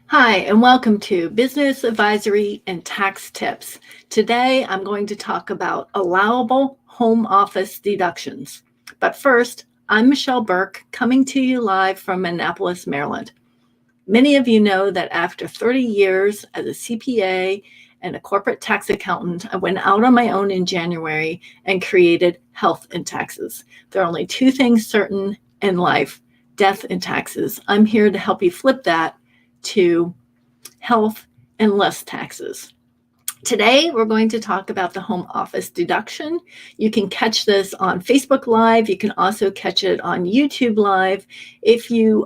Hi, and welcome to Business Advisory and Tax Tips. Today, I'm going to talk about allowable home office deductions. But first, I'm Michelle Burke, coming to you live from Annapolis, Maryland. Many of you know that after 30 years as a CPA and a corporate tax accountant, I went out on my own in January and created health and taxes. There are only two things certain in life: death and taxes. I'm here to help you flip that to health and less taxes. Today, we're going to talk about the home office deduction. You can catch this on Facebook Live. You can also catch it on YouTube Live. If you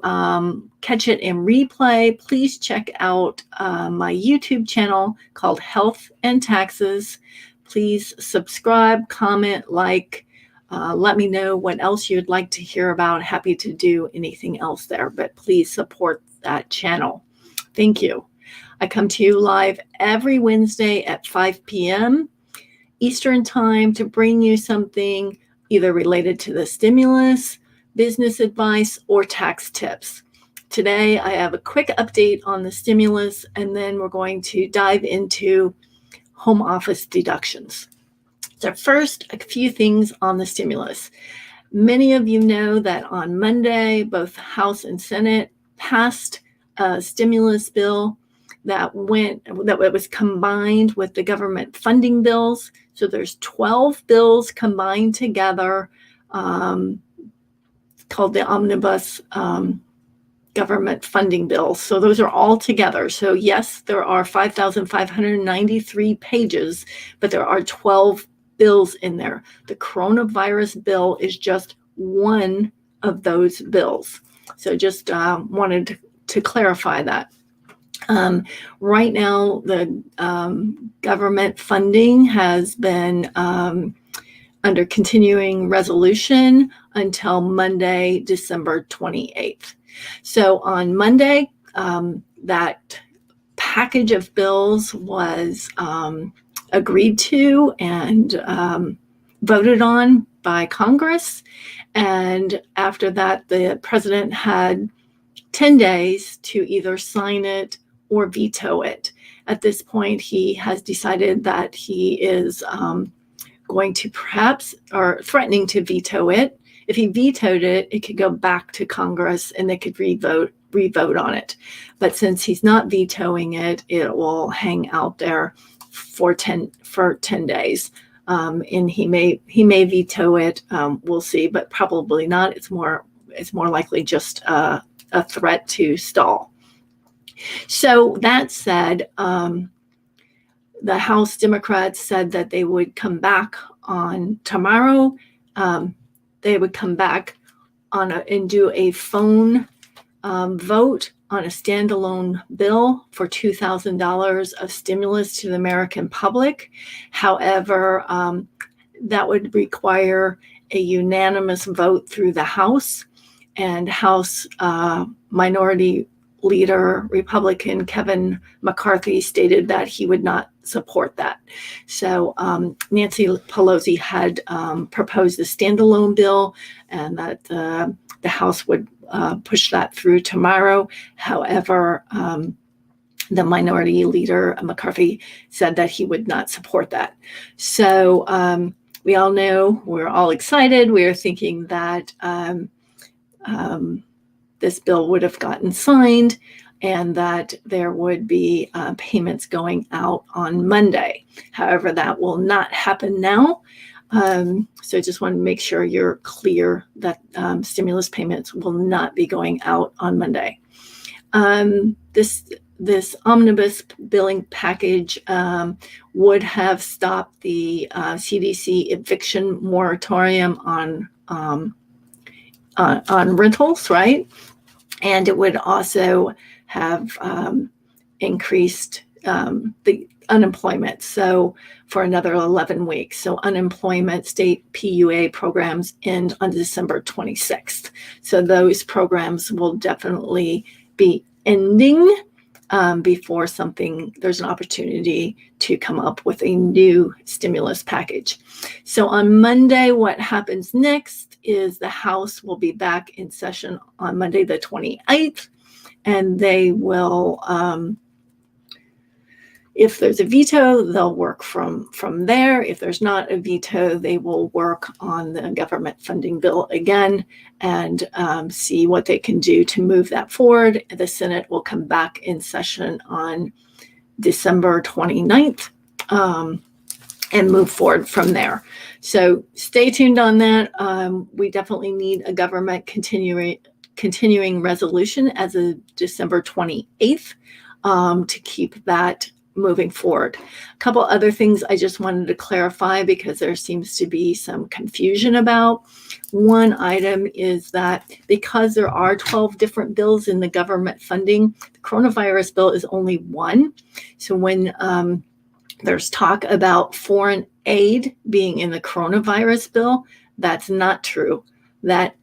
catch it in replay, please check out my YouTube channel called Health and Taxes. Please subscribe, comment, like. Let me know what else you'd like to hear about. Happy to do anything else there, but please support that channel. Thank you. I come to you live every Wednesday at 5 p.m. Eastern Time to bring you something either related to the stimulus, business advice, or tax tips. Today, I have a quick update on the stimulus, and then we're going to dive into home office deductions. So first, a few things on the stimulus. Many of you know that on Monday, both House and Senate passed a stimulus bill that was combined with the government funding bills. So there's 12 bills combined together, called the omnibus government funding bills. So those are all together. So yes, there are 5,593 pages, but there are 12 bills in there. The coronavirus bill is just one of those bills. So just wanted to clarify that. Right now, the government funding has been under continuing resolution until Monday, December 28th. So on Monday, that package of bills was agreed to and voted on by Congress. And after that, the president had 10 days to either sign it or veto it. At this point, he has decided that he is going to perhaps, or threatening to veto it. If he vetoed it, it could go back to Congress and they could revote on it. But since he's not vetoing it, it will hang out there for 10 days. And he may veto it. We'll see, but probably not. It's more likely just a threat to stall. So that said, the House Democrats said that they would come back on tomorrow. They would come back and do a phone vote on a standalone bill for $2,000 of stimulus to the American public. However, that would require a unanimous vote through the House, and House Minority Leader Republican Kevin McCarthy stated that he would not support that. So Nancy Pelosi had proposed a standalone bill, and that the House would push that through tomorrow. However, the Minority Leader McCarthy said that he would not support that. So we all know, we're all excited. We are thinking that this bill would have gotten signed and that there would be payments going out on Monday. However, that will not happen now. So I just want to make sure you're clear that stimulus payments will not be going out on Monday. This omnibus billing package would have stopped the CDC eviction moratorium on rentals, right? And it would also have increased the unemployment, so for another 11 weeks. So unemployment state PUA programs end on December 26th. So those programs will definitely be ending. before there's an opportunity to come up with a new stimulus package. So on Monday, what happens next is the House will be back in session on Monday the 28th, and they will, if there's a veto, they'll work from there. If there's not a veto, they will work on the government funding bill again and see what they can do to move that forward. The Senate will come back in session on December 29th and move forward from there. So stay tuned on that. We definitely need a government continuing resolution as of December 28th to keep that moving forward. A couple other things I just wanted to clarify because there seems to be some confusion about. One item is that because there are 12 different bills in the government funding, the coronavirus bill is only one. So when there's talk about foreign aid being in the coronavirus bill, that's not true. That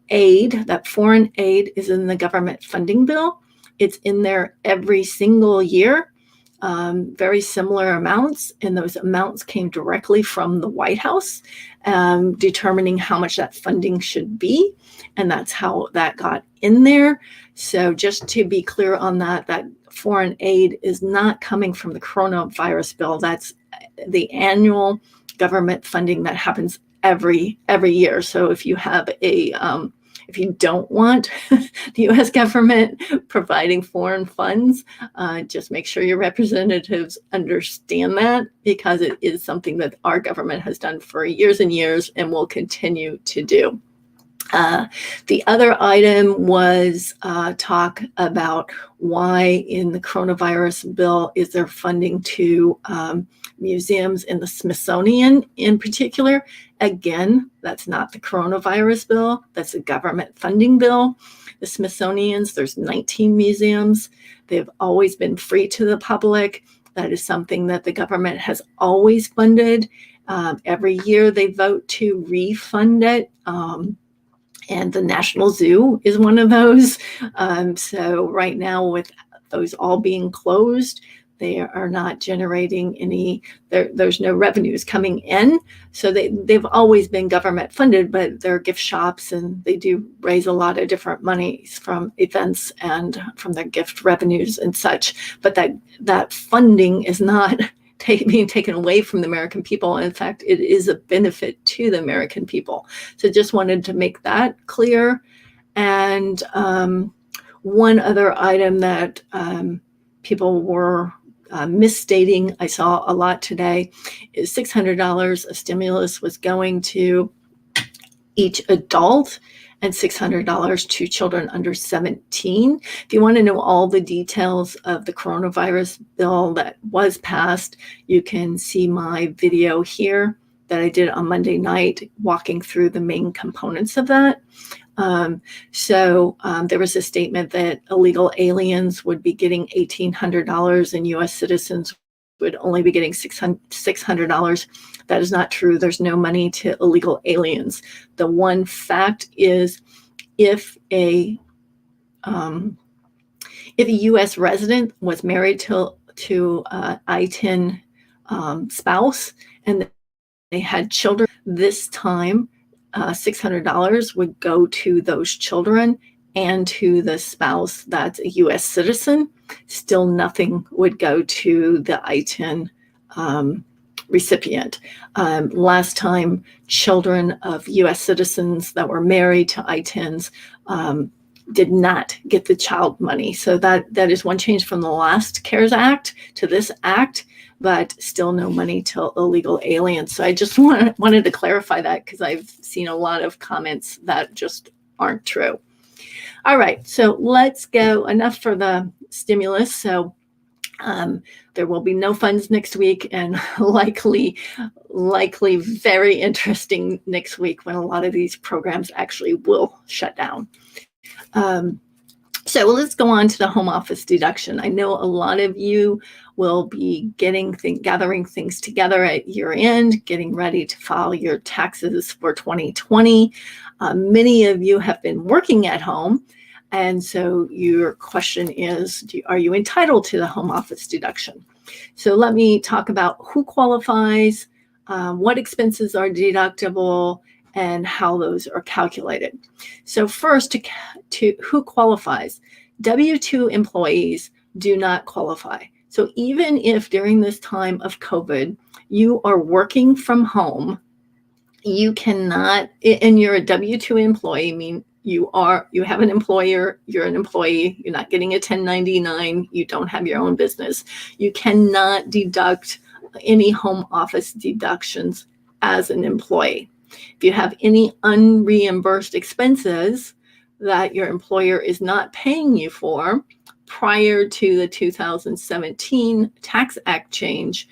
foreign aid is in the government funding bill. It's in there every single year. Very similar amounts, and those amounts came directly from the White House, determining how much that funding should be, and that's how that got in there. So just to be clear on that foreign aid is not coming from the coronavirus bill. That's the annual government funding that happens every year. So if you have if you don't want the U.S. government providing foreign funds, just make sure your representatives understand that, because it is something that our government has done for years and years and will continue to do. The other item was talk about why in the coronavirus bill is there funding to museums in the Smithsonian in particular. Again, that's not the coronavirus bill. That's a government funding bill. The Smithsonian's, there's 19 museums. They've always been free to the public. That is something that the government has always funded. Every year they vote to refund it. And the National Zoo is one of those. So right now, with those all being closed, they are not generating any, there's no revenues coming in. So they've always been government funded, but they're gift shops and they do raise a lot of different monies from events and from their gift revenues and such. But that funding is not being taken away from the American people. In fact, it is a benefit to the American people. So just wanted to make that clear. And one other item that people were misstating, I saw a lot today, is $600 of stimulus was going to each adult and $600 to children under 17. If you want to know all the details of the coronavirus bill that was passed, you can see my video here that I did on Monday night walking through the main components of that. There was a statement that illegal aliens would be getting $1,800 and U.S. citizens would only be getting $600. That is not true. There's no money to illegal aliens. The one fact is, if a U.S. resident was married to I-10 spouse and they had children, this time $600 would go to those children and to the spouse that's a U.S. citizen. Still nothing would go to the I-10 recipient. Last time, children of U.S. citizens that were married to I-10s did not get the child money. So that is one change from the last CARES Act to this act, but still no money to illegal aliens. So I just wanted to clarify that, because I've seen a lot of comments that just aren't true. All right, so let's go. Enough for the stimulus. So there will be no funds next week, and likely very interesting next week when a lot of these programs actually will shut down. So let's go on to the home office deduction. I know a lot of you will be gathering things together at year end, getting ready to file your taxes for 2020. Many of you have been working at home. And so your question is, are you entitled to the home office deduction? So let me talk about who qualifies, what expenses are deductible, and how those are calculated. So first, to who qualifies? W-2 employees do not qualify. So even if during this time of COVID, you are working from home, you cannot, and you're a W-2 employee, mean you have an employer, you're an employee, you're not getting a 1099, you don't have your own business. You cannot deduct any home office deductions as an employee. If you have any unreimbursed expenses that your employer is not paying you for prior to the 2017 Tax Act change,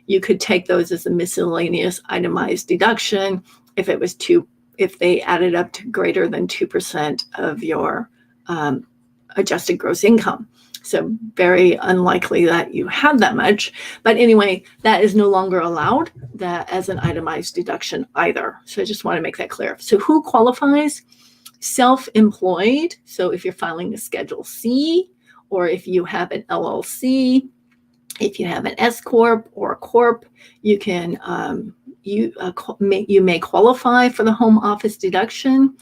you could take those as a miscellaneous itemized deduction if they added up to greater than 2% of your adjusted gross income. So very unlikely that you have that much. But anyway, that is no longer allowed that as an itemized deduction either. So I just want to make that clear. So who qualifies? Self-employed. So if you're filing a Schedule C, or if you have an LLC, if you have an S Corp or a Corp, you can you may qualify for the home office deduction.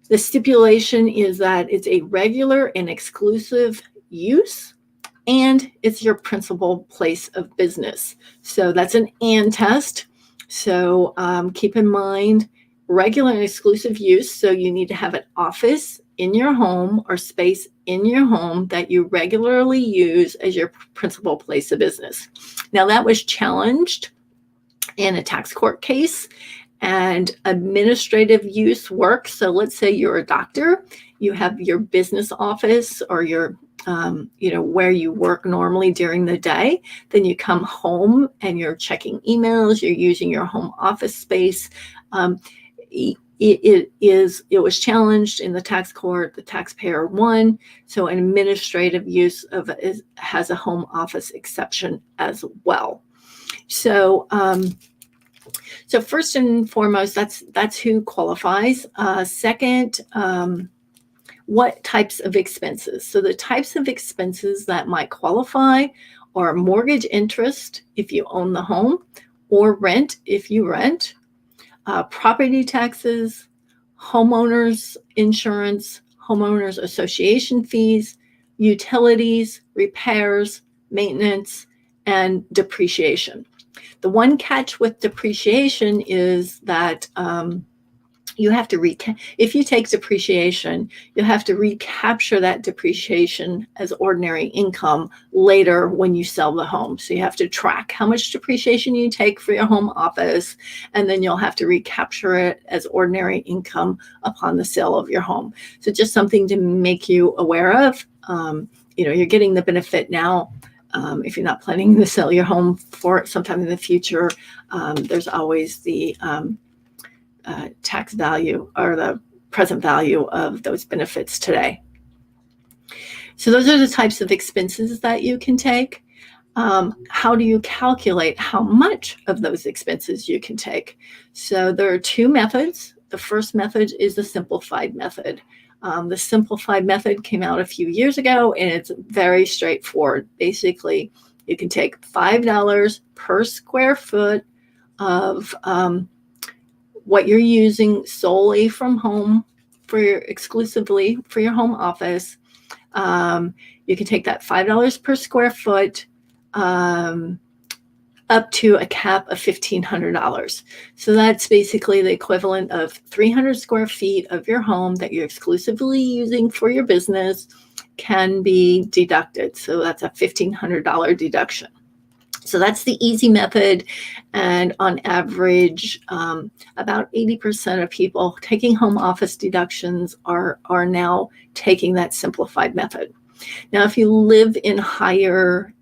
The stipulation is that it's a regular and exclusive use, and it's your principal place of business. So that's an and test. So keep in mind, regular and exclusive use. So you need to have an office in your home or space in your home that you regularly use as your principal place of business. Now that was challenged in a tax court case, and administrative use works. So let's say you're a doctor, you have your business office or your where you work normally during the day. Then you come home and you're checking emails, you're using your home office space. It was challenged in the tax court. The taxpayer won. So an administrative use of it has a home office exception as well. So first and foremost, that's who qualifies. Second, what types of expenses? So the types of expenses that might qualify are mortgage interest if you own the home, or rent if you rent, property taxes, homeowners insurance, homeowners association fees, utilities, repairs, maintenance, and depreciation. The one catch with depreciation is that you have to if you take depreciation, you have to recapture that depreciation as ordinary income later when you sell the home. So you have to track how much depreciation you take for your home office, and then you'll have to recapture it as ordinary income upon the sale of your home. So just something to make you aware of. You're getting the benefit now. If you're not planning to sell your home for sometime in the future, there's always the tax value or the present value of those benefits today. So those are the types of expenses that you can take. How do you calculate how much of those expenses you can take? So there are two methods. The first method is the simplified method. The simplified method came out a few years ago, and it's very straightforward. Basically, you can take $5 per square foot of what you're using solely from home exclusively for your home office. You can take that $5 per square foot up to a cap of $1,500. So that's basically the equivalent of 300 square feet of your home that you're exclusively using for your business can be deducted. So that's a $1,500 deduction. So that's the easy method. And on average, about 80% of people taking home office deductions are now taking that simplified method. Now, if you live in higher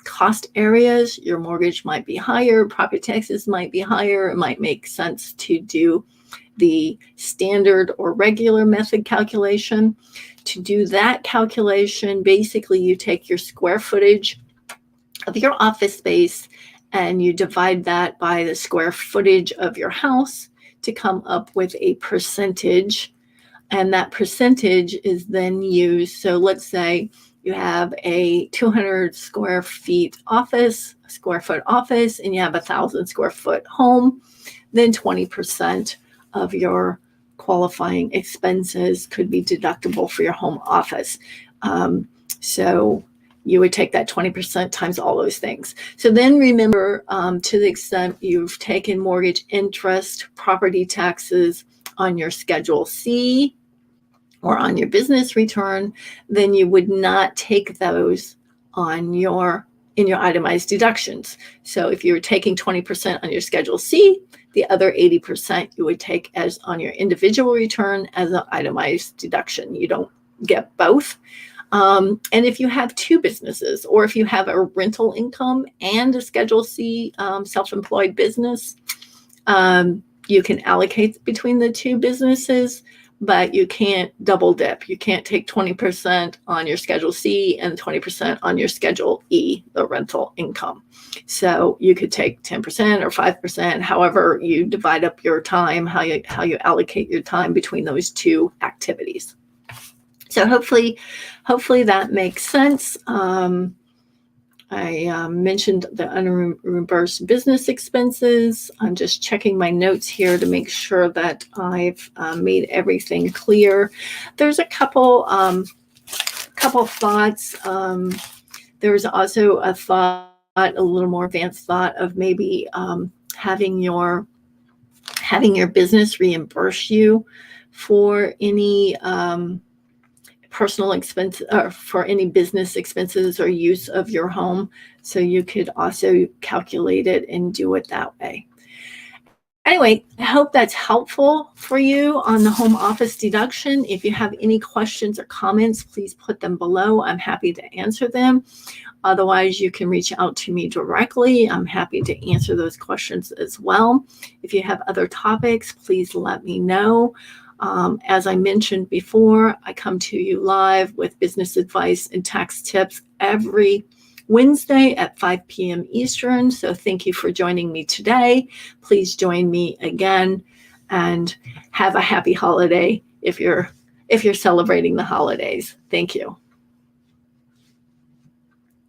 cost areas, your mortgage might be higher, property taxes might be higher. It might make sense to do the standard or regular method calculation. To do that calculation, basically you take your square footage of your office space and you divide that by the square footage of your house to come up with a percentage And that percentage is then used. So let's say you have a 200 square foot office, and you have 1,000 square foot home, then 20% of your qualifying expenses could be deductible for your home office. So you would take that 20% times all those things. So then remember, to the extent you've taken mortgage interest, property taxes on your Schedule C or on your business return, then you would not take those in your itemized deductions. So if you were taking 20% on your Schedule C, the other 80% you would take as on your individual return as an itemized deduction. You don't get both. And if you have two businesses, or if you have a rental income and a Schedule C self-employed business, you can allocate between the two businesses, but you can't double dip. You can't take 20% on your Schedule C and 20% on your Schedule E, the rental income. So you could take 10% or 5%, however you divide up your time, how you allocate your time between those two activities. So hopefully that makes sense. I mentioned the unreimbursed business expenses. I'm just checking my notes here to make sure that I've made everything clear. There's a couple thoughts. There's also a thought, a little more advanced thought of maybe having your business reimburse you for any personal expense, or for any business expenses or use of your home. So you could also calculate it and do it that way. Anyway, I hope that's helpful for you on the home office deduction. If you have any questions or comments, please put them below. I'm happy to answer them. Otherwise, you can reach out to me directly. I'm happy to answer those questions as well. If you have other topics, please let me know. As I mentioned before, I come to you live with business advice and tax tips every Wednesday at 5 p.m. Eastern. So thank you for joining me today. Please join me again, and have a happy holiday if you're celebrating the holidays. Thank you.